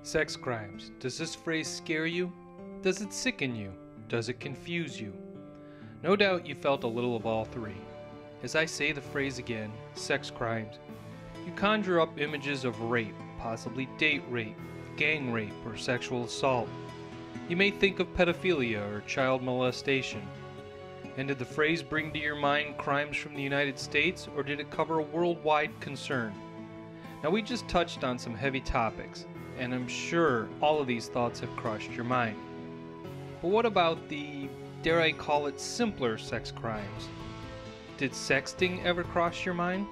Sex crimes. Does this phrase scare you? Does it sicken you? Does it confuse you? No doubt you felt a little of all three. As I say the phrase again, sex crimes, you conjure up images of rape, possibly date rape, gang rape, or sexual assault. You may think of pedophilia or child molestation. And did the phrase bring to your mind crimes from the United States, or did it cover a worldwide concern? Now, we just touched on some heavy topics, and I'm sure all of these thoughts have crossed your mind. But what about the, dare I call it, simpler sex crimes? Did sexting ever cross your mind?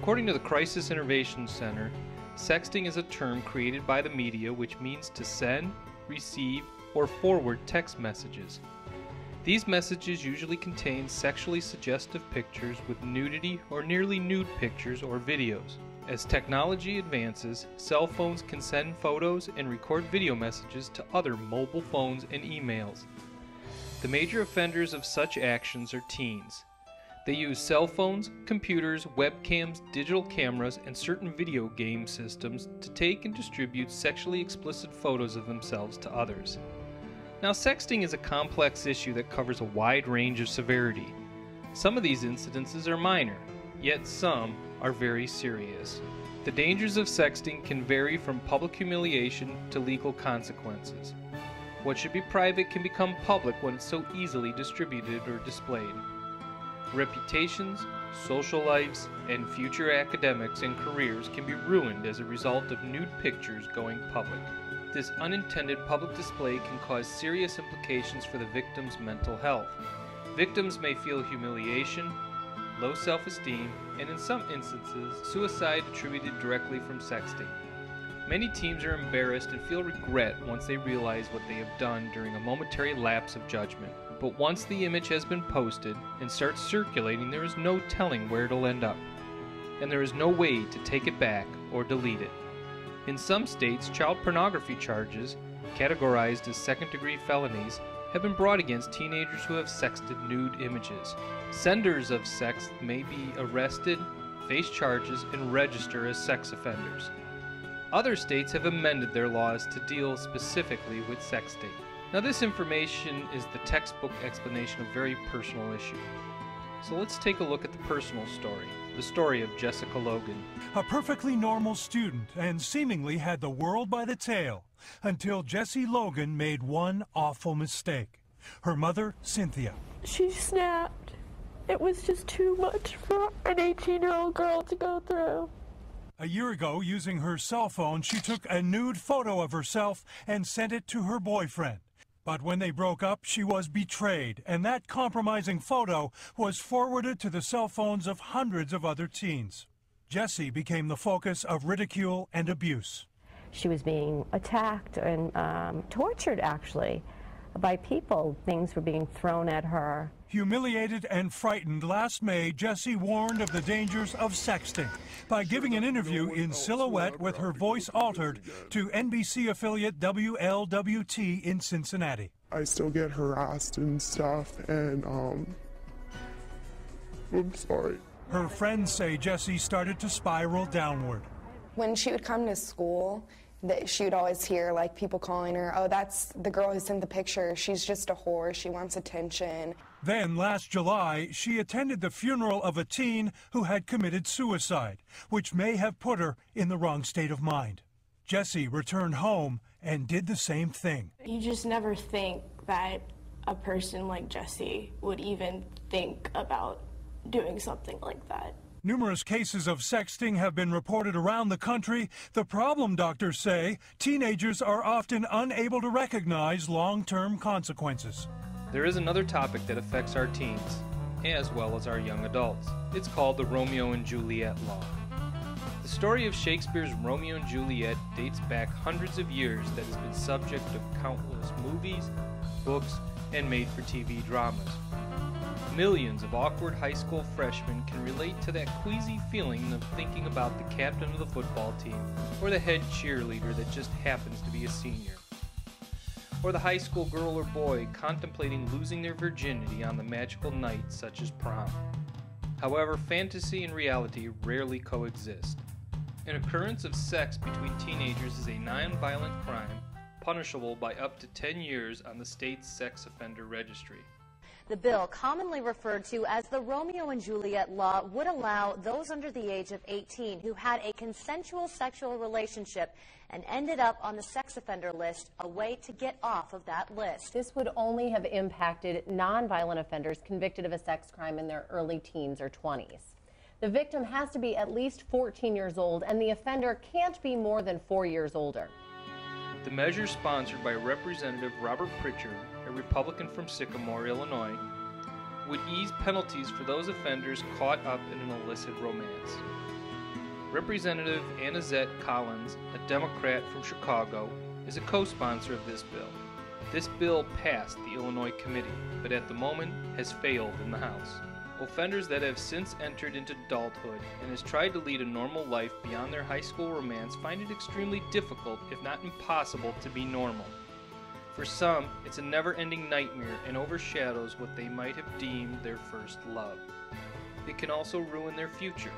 According to the Crisis Intervention Center, sexting is a term created by the media which means to send, receive, or forward text messages. These messages usually contain sexually suggestive pictures with nudity or nearly nude pictures or videos. As technology advances, cell phones can send photos and record video messages to other mobile phones and emails. The major offenders of such actions are teens. They use cell phones, computers, webcams, digital cameras, and certain video game systems to take and distribute sexually explicit photos of themselves to others. Now, sexting is a complex issue that covers a wide range of severity. Some of these incidences are minor, yet some are very serious. The dangers of sexting can vary from public humiliation to legal consequences. What should be private can become public when it's so easily distributed or displayed. Reputations, social lives, and future academics and careers can be ruined as a result of nude pictures going public. This unintended public display can cause serious implications for the victim's mental health. Victims may feel humiliation, low self-esteem, and in some instances, suicide attributed directly from sexting. Many teens are embarrassed and feel regret once they realize what they have done during a momentary lapse of judgment. But once the image has been posted and starts circulating, there is no telling where it'll end up. And there is no way to take it back or delete it. In some states, child pornography charges, categorized as second-degree felonies, have been brought against teenagers who have sexted nude images. Senders of sex may be arrested, face charges, and register as sex offenders. Other states have amended their laws to deal specifically with sexting. Now, this information is the textbook explanation of a very personal issue. So let's take a look at the personal story, the story of Jessica Logan. A perfectly normal student and seemingly had the world by the tail until Jessie Logan made one awful mistake. Her mother, Cynthia. She snapped. It was just too much for an 18-year-old girl to go through. A year ago, using her cell phone, she took a nude photo of herself and sent it to her boyfriend. But when they broke up, she was betrayed, and that compromising photo was forwarded to the cell phones of hundreds of other teens. Jessie became the focus of ridicule and abuse. She was being attacked and tortured, actually, by people. Things were being thrown at her. Humiliated and frightened, last May, Jessie warned of the dangers of sexting by giving an interview in silhouette with her voice altered to NBC affiliate WLWT in Cincinnati. I still get harassed and stuff, and I'm sorry. Her friends say Jessie started to spiral downward. When she would come to school, she would always hear like people calling her, "Oh, that's the girl who sent the picture. She's just a whore. She wants attention." Then, last July, she attended the funeral of a teen who had committed suicide, which may have put her in the wrong state of mind. Jessie returned home and did the same thing. You just never think that a person like Jessie would even think about doing something like that. Numerous cases of sexting have been reported around the country. The problem, doctors say, teenagers are often unable to recognize long-term consequences. There is another topic that affects our teens, as well as our young adults. It's called the Romeo and Juliet law. The story of Shakespeare's Romeo and Juliet dates back hundreds of years that has been subject of countless movies, books, and made-for-TV dramas. Millions of awkward high school freshmen can relate to that queasy feeling of thinking about the captain of the football team, or the head cheerleader that just happens to be a senior, or the high school girl or boy contemplating losing their virginity on the magical night such as prom. However, fantasy and reality rarely coexist. An occurrence of sex between teenagers is a non-violent crime punishable by up to 10 years on the state's sex offender registry. The bill, commonly referred to as the Romeo and Juliet law, would allow those under the age of 18 who had a consensual sexual relationship and ended up on the sex offender list a way to get off of that list. This would only have impacted nonviolent offenders convicted of a sex crime in their early teens or 20s. The victim has to be at least 14 years old, and the offender can't be more than 4 years older. The measure, sponsored by Representative Robert Pritchard, a Republican from Sycamore, Illinois, would ease penalties for those offenders caught up in an illicit romance. Representative Annazette Collins, a Democrat from Chicago, is a co-sponsor of this bill. This bill passed the Illinois committee, but at the moment has failed in the House. Offenders that have since entered into adulthood and has tried to lead a normal life beyond their high school romance find it extremely difficult, if not impossible, to be normal. For some, it's a never-ending nightmare and overshadows what they might have deemed their first love. It can also ruin their future.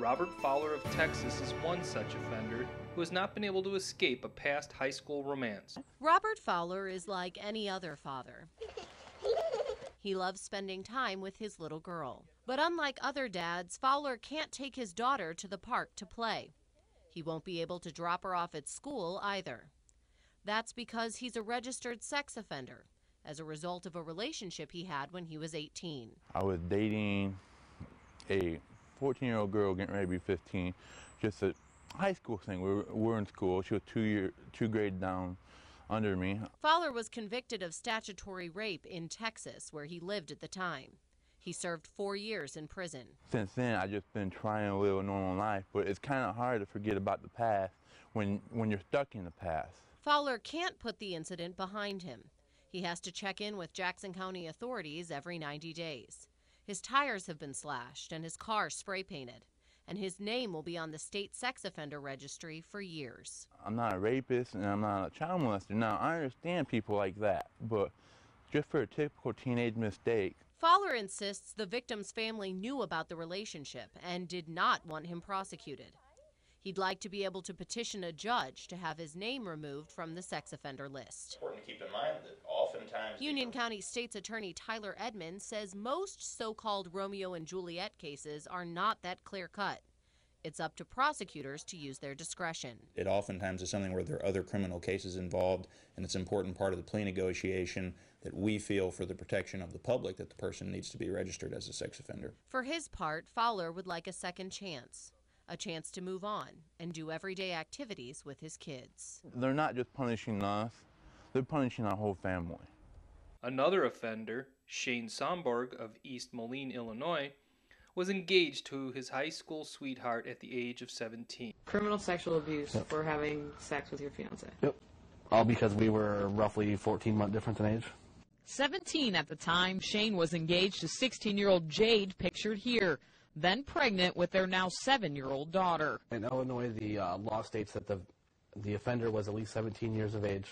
Robert Fowler of Texas is one such offender who has not been able to escape a past high school romance. Robert Fowler is like any other father. He loves spending time with his little girl. But unlike other dads, Fowler can't take his daughter to the park to play. He won't be able to drop her off at school either. That's because he's a registered sex offender, as a result of a relationship he had when he was 18. I was dating a 14-year-old girl getting ready to be 15, just a high school thing. We were in school. She was two grades down under me. Fowler was convicted of statutory rape in Texas, where he lived at the time. He served 4 years in prison. Since then, I've just been trying to live a normal life, but it's kind of hard to forget about the past when you're stuck in the past. Fowler can't put the incident behind him. He has to check in with Jackson County authorities every 90 days. His tires have been slashed and his car spray painted, and his name will be on the state sex offender registry for years. I'm not a rapist and I'm not a child molester. Now, I understand people like that, but just for a typical teenage mistake. Fowler insists the victim's family knew about the relationship and did not want him prosecuted. He'd like to be able to petition a judge to have his name removed from the sex offender list. It's important to keep in mind that oftentimes Union County State's Attorney Tyler Edmonds says most so-called Romeo and Juliet cases are not that clear-cut. It's up to prosecutors to use their discretion. It oftentimes is something where there are other criminal cases involved, and it's an important part of the plea negotiation that we feel for the protection of the public that the person needs to be registered as a sex offender. For his part, Fowler would like a second chance. A chance to move on and do everyday activities with his kids. They're not just punishing us, they're punishing our whole family. Another offender, Shane Somborg of East Moline, Illinois, was engaged to his high school sweetheart at the age of 17. Criminal sexual abuse for having sex with your fiance. Yep. All because we were roughly 14-month difference in age. 17 at the time, Shane was engaged to 16-year-old Jade, pictured here, then pregnant with their now 7-year-old daughter. In Illinois, the law states that the offender was at least 17 years of age.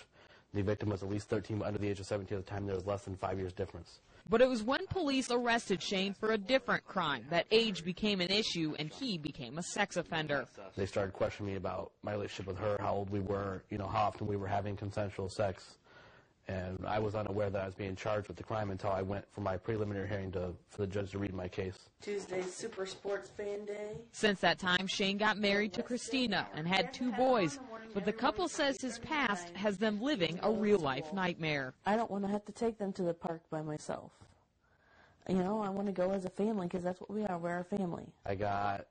The victim was at least 13, but under the age of 17 at the time. There was less than 5 years difference. But it was when police arrested Shane for a different crime that age became an issue and he became a sex offender. They started questioning me about my relationship with her, how old we were, how often we were having consensual sex. And I was unaware that I was being charged with the crime until I went for my preliminary hearing for the judge to read my case. Tuesday's Super Sports Fan Day. Since that time, Shane got married to Christina and had 2 boys. But the couple says his past has them living a real-life nightmare. I don't want to have to take them to the park by myself. I want to go as a family because that's what we are. We're a family. I got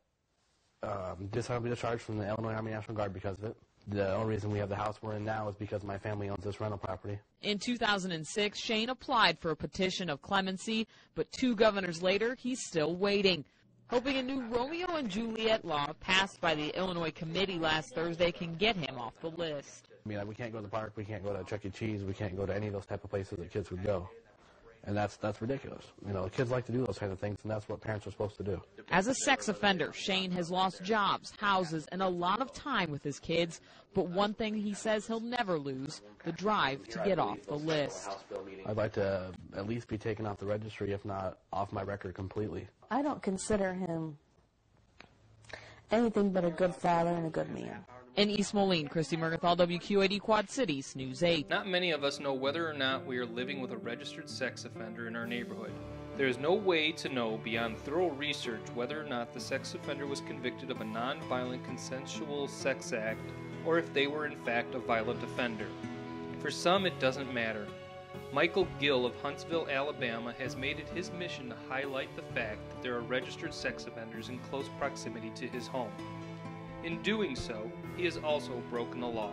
dishonorably discharged from the Illinois Army National Guard because of it. The only reason we have the house we're in now is because my family owns this rental property. In 2006, Shane applied for a petition of clemency, but 2 governors later, he's still waiting, hoping a new Romeo and Juliet law passed by the Illinois committee last Thursday can get him off the list. We can't go to the park, we can't go to Chuck E. Cheese, we can't go to any of those type of places that kids would go. And that's ridiculous. Kids like to do those kind of things, and that's what parents are supposed to do. As a sex offender, Shane has lost jobs, houses, and a lot of time with his kids. But one thing he says he'll never lose, the drive to get off the list. I'd like to at least be taken off the registry, if not off my record completely. I don't consider him anything but a good father and a good man. In East Moline, Christy Mergenthal, WQAD Quad Cities, News 8. Not many of us know whether or not we are living with a registered sex offender in our neighborhood. There is no way to know beyond thorough research whether or not the sex offender was convicted of a non-violent consensual sex act or if they were in fact a violent offender. For some, it doesn't matter. Michael Gill of Huntsville, Alabama has made it his mission to highlight the fact that there are registered sex offenders in close proximity to his home. In doing so, he has also broken the law.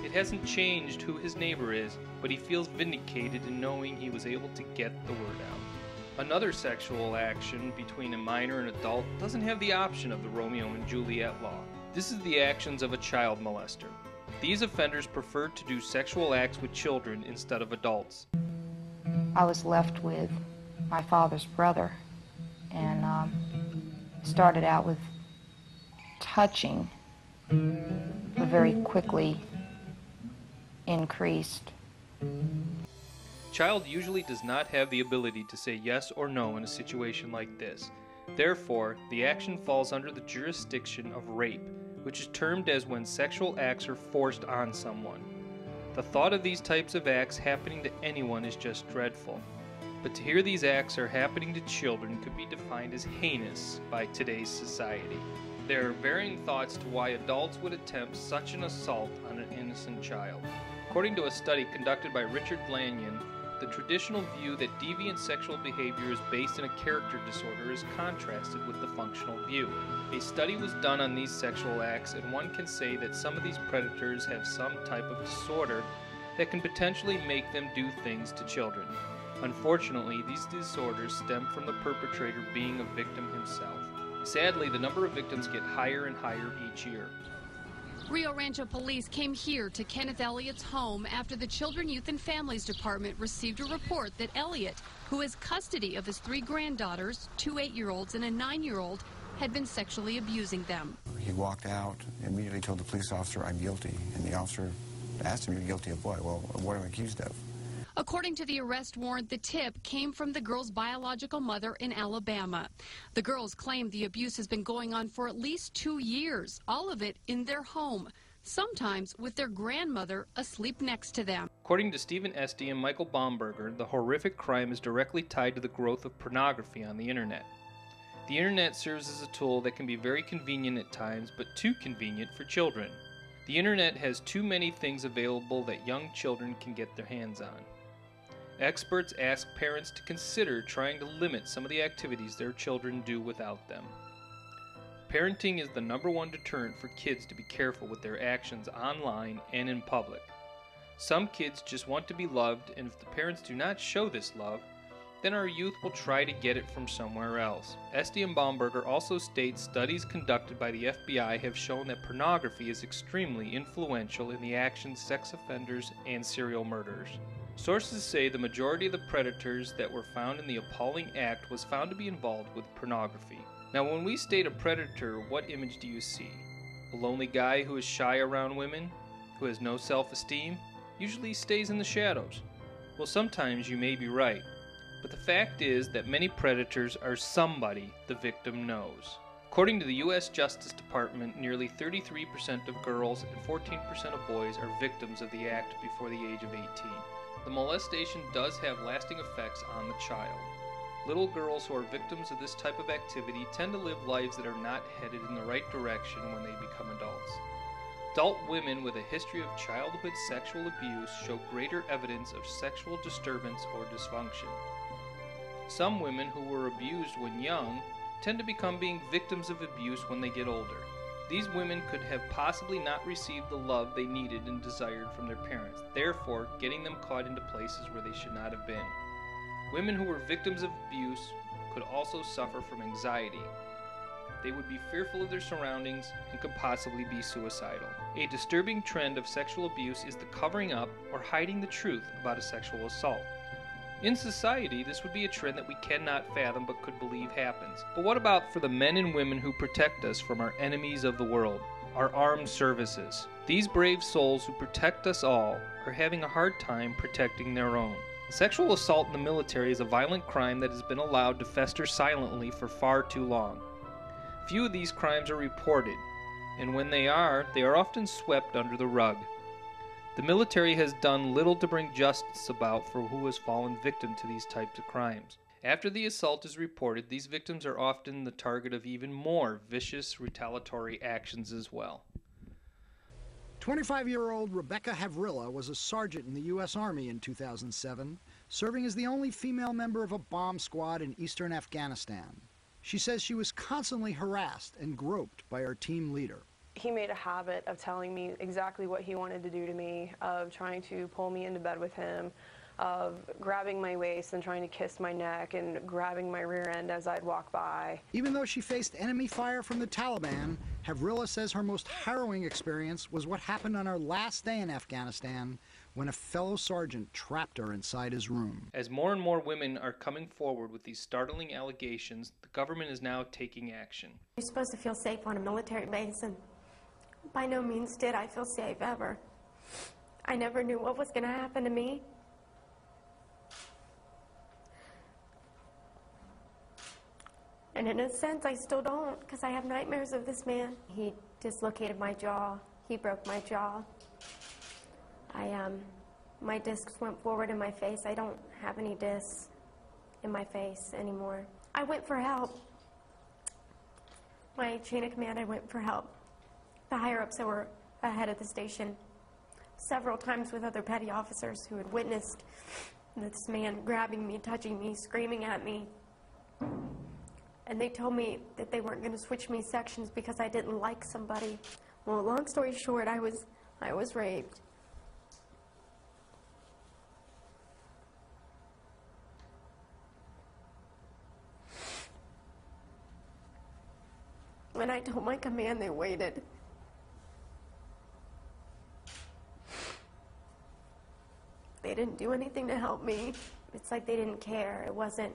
It hasn't changed who his neighbor is, but he feels vindicated in knowing he was able to get the word out. Another sexual action between a minor and adult doesn't have the option of the Romeo and Juliet law. This is the actions of a child molester. These offenders prefer to do sexual acts with children instead of adults. I was left with my father's brother, and started out with touching, but very quickly increased. Child usually does not have the ability to say yes or no in a situation like this. Therefore, the action falls under the jurisdiction of rape, which is termed as when sexual acts are forced on someone. The thought of these types of acts happening to anyone is just dreadful. But to hear these acts are happening to children could be defined as heinous by today's society. There are varying thoughts to why adults would attempt such an assault on an innocent child. According to a study conducted by Richard Lanyon, the traditional view that deviant sexual behavior is based in a character disorder is contrasted with the functional view. A study was done on these sexual acts, and one can say that some of these predators have some type of disorder that can potentially make them do things to children. Unfortunately, these disorders stem from the perpetrator being a victim himself. Sadly, the number of victims get higher and higher each year. Rio Rancho police came here to Kenneth Elliott's home after the Children, Youth and Families Department received a report that Elliott, who has custody of his 3 granddaughters, 2 8-year-olds and a 9-year-old, had been sexually abusing them. He walked out, immediately told the police officer, "I'm guilty." And the officer asked him, "You're guilty of what?" "Well, what am I accused of?" According to the arrest warrant, the tip came from the girl's biological mother in Alabama. The girls claim the abuse has been going on for at least 2 years, all of it in their home, sometimes with their grandmother asleep next to them. According to Stephen Esty and Michael Baumberger, the horrific crime is directly tied to the growth of pornography on the internet. The internet serves as a tool that can be very convenient at times, but too convenient for children. The internet has too many things available that young children can get their hands on. Experts ask parents to consider trying to limit some of the activities their children do without them. Parenting is the #1 deterrent for kids to be careful with their actions online and in public. Some kids just want to be loved, and if the parents do not show this love, then our youth will try to get it from somewhere else. Esty and Baumberger also state studies conducted by the FBI have shown that pornography is extremely influential in the actions of sex offenders and serial murderers. Sources say the majority of the predators that were found in the appalling act was found to be involved with pornography. Now, when we state a predator, what image do you see? A lonely guy who is shy around women, who has no self-esteem, usually stays in the shadows. Well, sometimes you may be right, but the fact is that many predators are somebody the victim knows. According to the U.S. Justice Department, nearly 33% of girls and 14% of boys are victims of the act before the age of 18. The molestation does have lasting effects on the child. Little girls who are victims of this type of activity tend to live lives that are not headed in the right direction when they become adults. Adult women with a history of childhood sexual abuse show greater evidence of sexual disturbance or dysfunction. Some women who were abused when young tend to become being victims of abuse when they get older. These women could have possibly not received the love they needed and desired from their parents, therefore getting them caught into places where they should not have been. Women who were victims of abuse could also suffer from anxiety. They would be fearful of their surroundings and could possibly be suicidal. A disturbing trend of sexual abuse is the covering up or hiding the truth about a sexual assault. In society, this would be a trend that we cannot fathom but could believe happens. But what about for the men and women who protect us from our enemies of the world, our armed services? These brave souls who protect us all are having a hard time protecting their own. Sexual assault in the military is a violent crime that has been allowed to fester silently for far too long. Few of these crimes are reported, and when they are often swept under the rug. The military has done little to bring justice about for who has fallen victim to these types of crimes. After the assault is reported, these victims are often the target of even more vicious retaliatory actions as well. 25-year-old Rebecca Havrilla was a sergeant in the U.S. Army in 2007, serving as the only female member of a bomb squad in eastern Afghanistan. She says she was constantly harassed and groped by her team leader. He made a habit of telling me exactly what he wanted to do to me, of trying to pull me into bed with him, of grabbing my waist and trying to kiss my neck and grabbing my rear end as I'd walk by. Even though she faced enemy fire from the Taliban, Havrilla says her most harrowing experience was what happened on her last day in Afghanistan when a fellow sergeant trapped her inside his room. As more and more women are coming forward with these startling allegations, the government is now taking action. You're supposed to feel safe on a military base, and by no means did I feel safe ever. I never knew what was going to happen to me. And in a sense, I still don't, because I have nightmares of this man. He dislocated my jaw. He broke my jaw. My discs went forward in my face. I don't have any discs in my face anymore. I went for help. My chain of command, I went for help. The higher-ups that were ahead of the station, several times with other petty officers who had witnessed this man grabbing me, touching me, screaming at me. And they told me that they weren't going to switch me sections because I didn't like somebody. Well, long story short, I was raped. When I told my command, they waited. They didn't do anything to help me. It's like they didn't care. It wasn't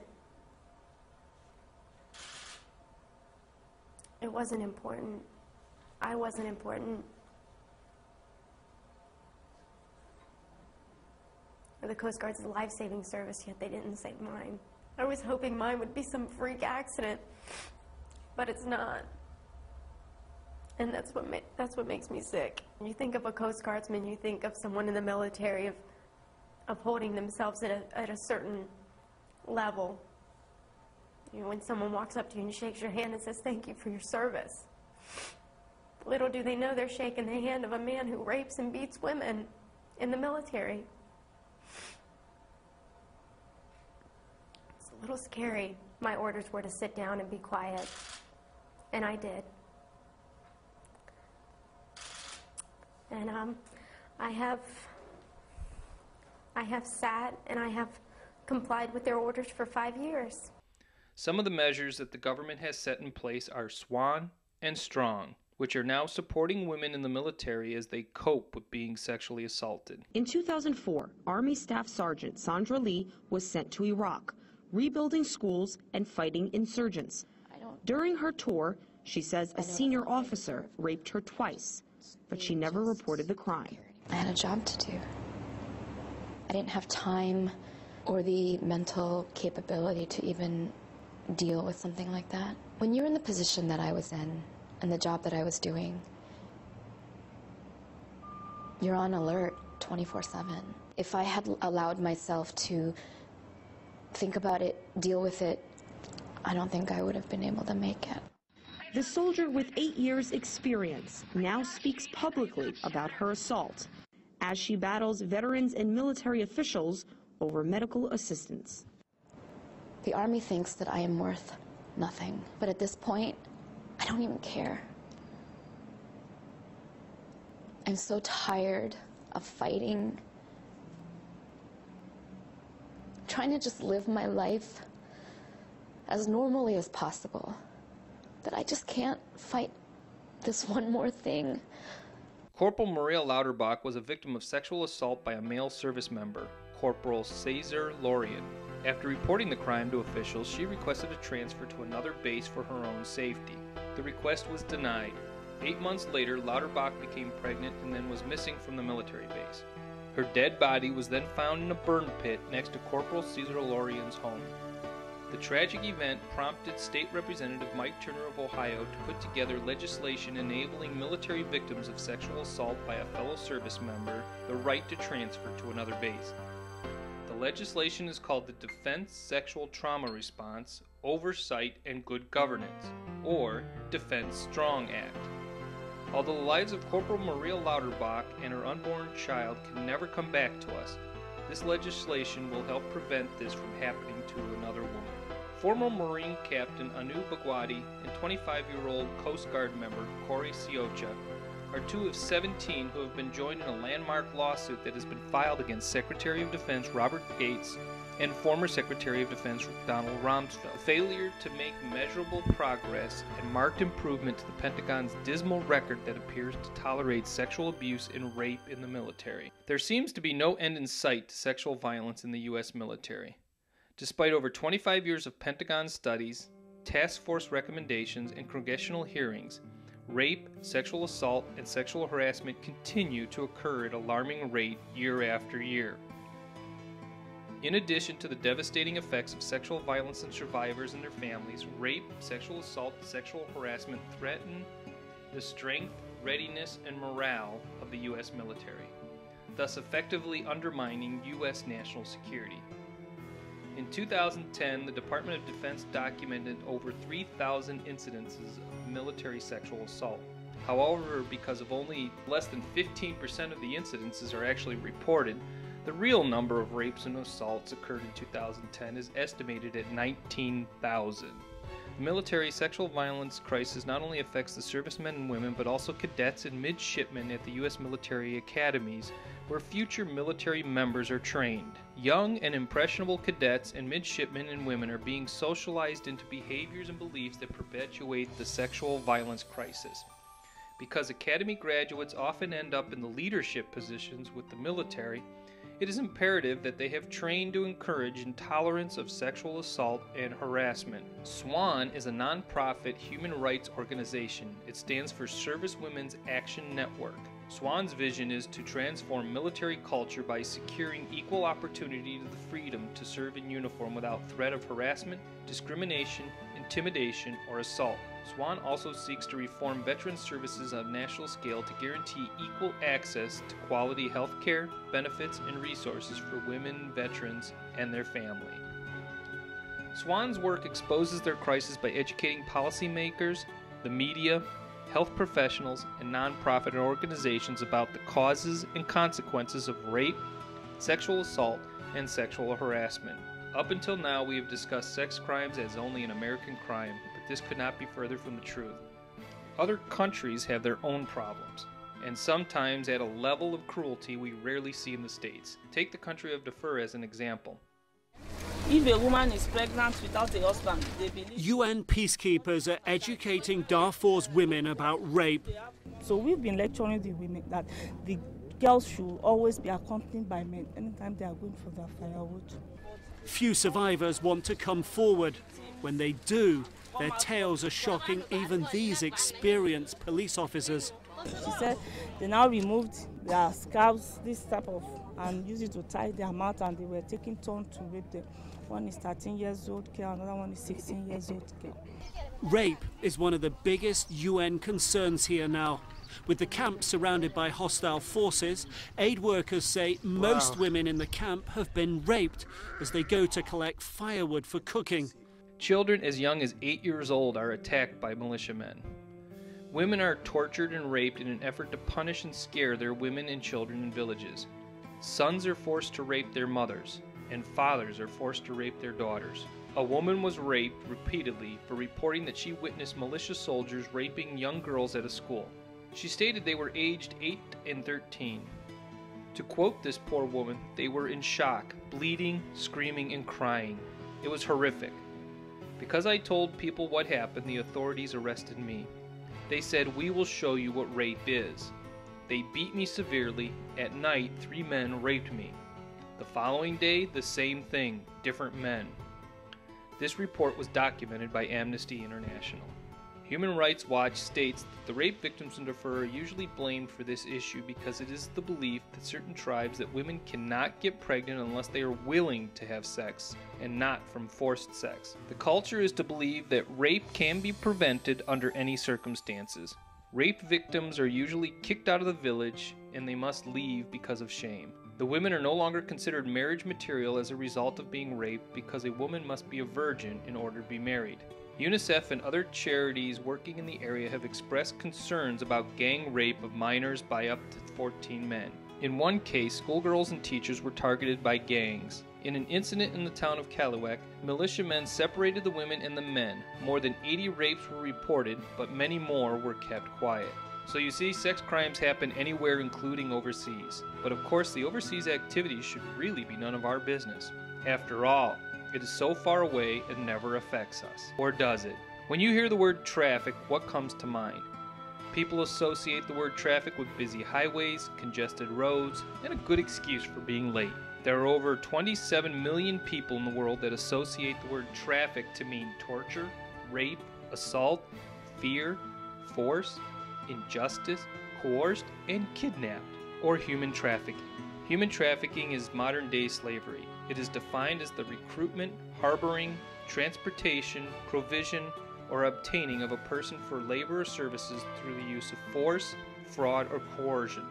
important. I wasn't important. The Coast Guard's a life-saving service, yet they didn't save mine. I was hoping mine would be some freak accident, but it's not. And that's what makes me sick. When you think of a Coast Guardsman, you think of someone in the military of holding themselves at a certain level. You know, when someone walks up to you and shakes your hand and says, "Thank you for your service." Little do they know they're shaking the hand of a man who rapes and beats women in the military. It's a little scary. My orders were to sit down and be quiet, and I did. And I have sat and I have complied with their orders for 5 years. Some of the measures that the government has set in place are SWAN and STRONG, which are now supporting women in the military as they cope with being sexually assaulted. In 2004, Army Staff Sergeant Sandra Lee was sent to Iraq, rebuilding schools and fighting insurgents. During her tour, she says a senior officer raped her twice, but she never reported the crime. I had a job to do. I didn't have time or the mental capability to even deal with something like that. When you're in the position that I was in and the job that I was doing, you're on alert 24/7. If I had allowed myself to think about it, deal with it, I don't think I would have been able to make it. The soldier with 8 years' experience now speaks publicly about her assault as she battles veterans and military officials over medical assistance. The Army thinks that I am worth nothing, but at this point, I don't even care. I'm so tired of fighting, trying to just live my life as normally as possible, that I just can't fight this one more thing. Corporal Maria Lauterbach was a victim of sexual assault by a male service member, Corporal Cesar Lorien. After reporting the crime to officials, she requested a transfer to another base for her own safety. The request was denied. 8 months later, Lauterbach became pregnant and then was missing from the military base. Her dead body was then found in a burn pit next to Corporal Cesar Lorien's home. The tragic event prompted State Representative Mike Turner of Ohio to put together legislation enabling military victims of sexual assault by a fellow service member the right to transfer to another base. The legislation is called the Defense Sexual Trauma Response, Oversight and Good Governance, or Defense Strong Act. Although the lives of Corporal Maria Lauterbach and her unborn child can never come back to us, this legislation will help prevent this from happening to another woman. Former Marine Captain Anu Bagwadi and 25-year-old Coast Guard member Corey Siocha are two of 17 who have been joined in a landmark lawsuit that has been filed against Secretary of Defense Robert Gates and former Secretary of Defense Donald Rumsfeld. Failure to make measurable progress and marked improvement to the Pentagon's dismal record that appears to tolerate sexual abuse and rape in the military. There seems to be no end in sight to sexual violence in the U.S. military. Despite over 25 years of Pentagon studies, task force recommendations, and congressional hearings, rape, sexual assault, and sexual harassment continue to occur at an alarming rate year after year. In addition to the devastating effects of sexual violence on survivors and their families, rape, sexual assault, and sexual harassment threaten the strength, readiness, and morale of the U.S. military, thus effectively undermining U.S. national security. In 2010, the Department of Defense documented over 3,000 incidences of military sexual assault. However, because of only less than 15% of the incidences are actually reported, the real number of rapes and assaults occurred in 2010 is estimated at 19,000. The military sexual violence crisis not only affects the servicemen and women, but also cadets and midshipmen at the U.S. military academies, where future military members are trained. Young and impressionable cadets and midshipmen and women are being socialized into behaviors and beliefs that perpetuate the sexual violence crisis. Because academy graduates often end up in the leadership positions with the military, it is imperative that they have trained to encourage intolerance of sexual assault and harassment. SWAN is a non-profit human rights organization. It stands for Service Women's Action Network. SWAN's vision is to transform military culture by securing equal opportunity to the freedom to serve in uniform without threat of harassment, discrimination, intimidation, or assault. SWAN also seeks to reform veteran services on a national scale to guarantee equal access to quality health care, benefits, and resources for women, veterans, and their family. SWAN's work exposes their crisis by educating policymakers, the media, health professionals, and nonprofit organizations about the causes and consequences of rape, sexual assault, and sexual harassment. Up until now, we have discussed sex crimes as only an American crime, but this could not be further from the truth. Other countries have their own problems, and sometimes at a level of cruelty we rarely see in the States. Take the country of Darfur as an example. If a woman is pregnant without a husband, they believe... UN peacekeepers are educating Darfur's women about rape. So we've been lecturing the women that the girls should always be accompanied by men anytime they are going for their firewood. Few survivors want to come forward. When they do, their tales are shocking even these experienced police officers. She said they now removed their scarves, this type of, and used it to tie their mouth, and they were taking turns to rape them. One is 13 years old girl, another one is 16 years old girl. Rape is one of the biggest UN concerns here now. With the camp surrounded by hostile forces, aid workers say most women in the camp have been raped as they go to collect firewood for cooking. Children as young as 8 years old are attacked by militiamen. Women are tortured and raped in an effort to punish and scare their women and children in villages. Sons are forced to rape their mothers, and fathers are forced to rape their daughters. A woman was raped repeatedly for reporting that she witnessed militia soldiers raping young girls at a school. She stated they were aged 8 and 13. To quote this poor woman, they were in shock, bleeding, screaming, and crying. It was horrific. Because I told people what happened, the authorities arrested me. They said, "We will show you what rape is." They beat me severely. At night, 3 men raped me. The following day, the same thing, different men. This report was documented by Amnesty International. Human Rights Watch states that the rape victims in Darfur are usually blamed for this issue because it is the belief that certain tribes that women cannot get pregnant unless they are willing to have sex and not from forced sex. The culture is to believe that rape can be prevented under any circumstances. Rape victims are usually kicked out of the village and they must leave because of shame. The women are no longer considered marriage material as a result of being raped because a woman must be a virgin in order to be married. UNICEF and other charities working in the area have expressed concerns about gang rape of minors by up to 14 men. In one case, schoolgirls and teachers were targeted by gangs. In an incident in the town of Kalawek, militiamen separated the women and the men. More than 80 rapes were reported, but many more were kept quiet. So you see, sex crimes happen anywhere, including overseas. But of course, the overseas activities should really be none of our business. After all, it is so far away it never affects us. Or does it? When you hear the word traffic, what comes to mind? People associate the word traffic with busy highways, congested roads, and a good excuse for being late. There are over 27 million people in the world that associate the word traffic to mean torture, rape, assault, fear, force, injustice, coerced, and kidnapped, or human trafficking. Human trafficking is modern-day slavery. It is defined as the recruitment, harboring, transportation, provision, or obtaining of a person for labor or services through the use of force, fraud, or coercion.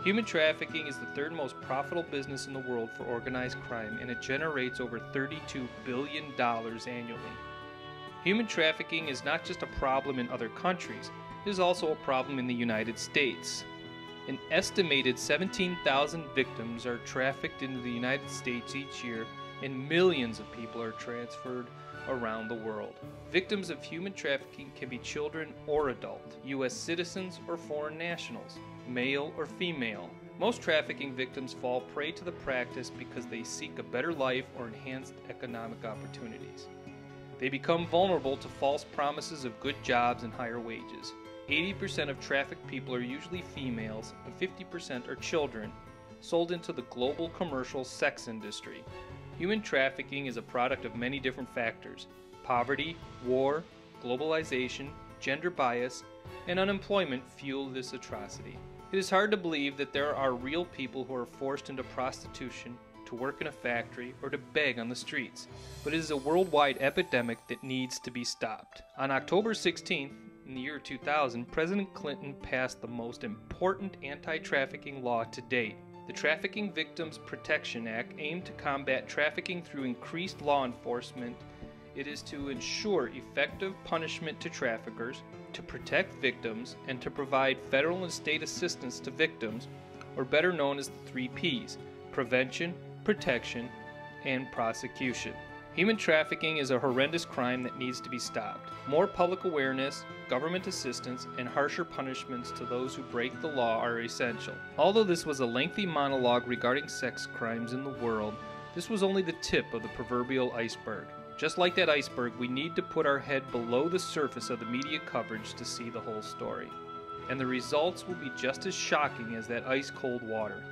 Human trafficking is the third most profitable business in the world for organized crime, and it generates over $32 billion annually. Human trafficking is not just a problem in other countries, it is also a problem in the United States. An estimated 17,000 victims are trafficked into the United States each year, and millions of people are transferred around the world. Victims of human trafficking can be children or adult, U.S. citizens or foreign nationals, male or female. Most trafficking victims fall prey to the practice because they seek a better life or enhanced economic opportunities. They become vulnerable to false promises of good jobs and higher wages. 80% of trafficked people are usually females, and 50% are children, sold into the global commercial sex industry. Human trafficking is a product of many different factors: poverty, war, globalization, gender bias, and unemployment fuel this atrocity. It is hard to believe that there are real people who are forced into prostitution, to work in a factory, or to beg on the streets, but it is a worldwide epidemic that needs to be stopped. On October 16th, in the year 2000, President Clinton passed the most important anti-trafficking law to date. The Trafficking Victims Protection Act aimed to combat trafficking through increased law enforcement. It is to ensure effective punishment to traffickers, to protect victims, and to provide federal and state assistance to victims, or better known as the 3 Ps: prevention, protection, and prosecution. Human trafficking is a horrendous crime that needs to be stopped. More public awareness, government assistance, and harsher punishments to those who break the law are essential. Although this was a lengthy monologue regarding sex crimes in the world, this was only the tip of the proverbial iceberg. Just like that iceberg, we need to put our head below the surface of the media coverage to see the whole story. And the results will be just as shocking as that ice-cold water.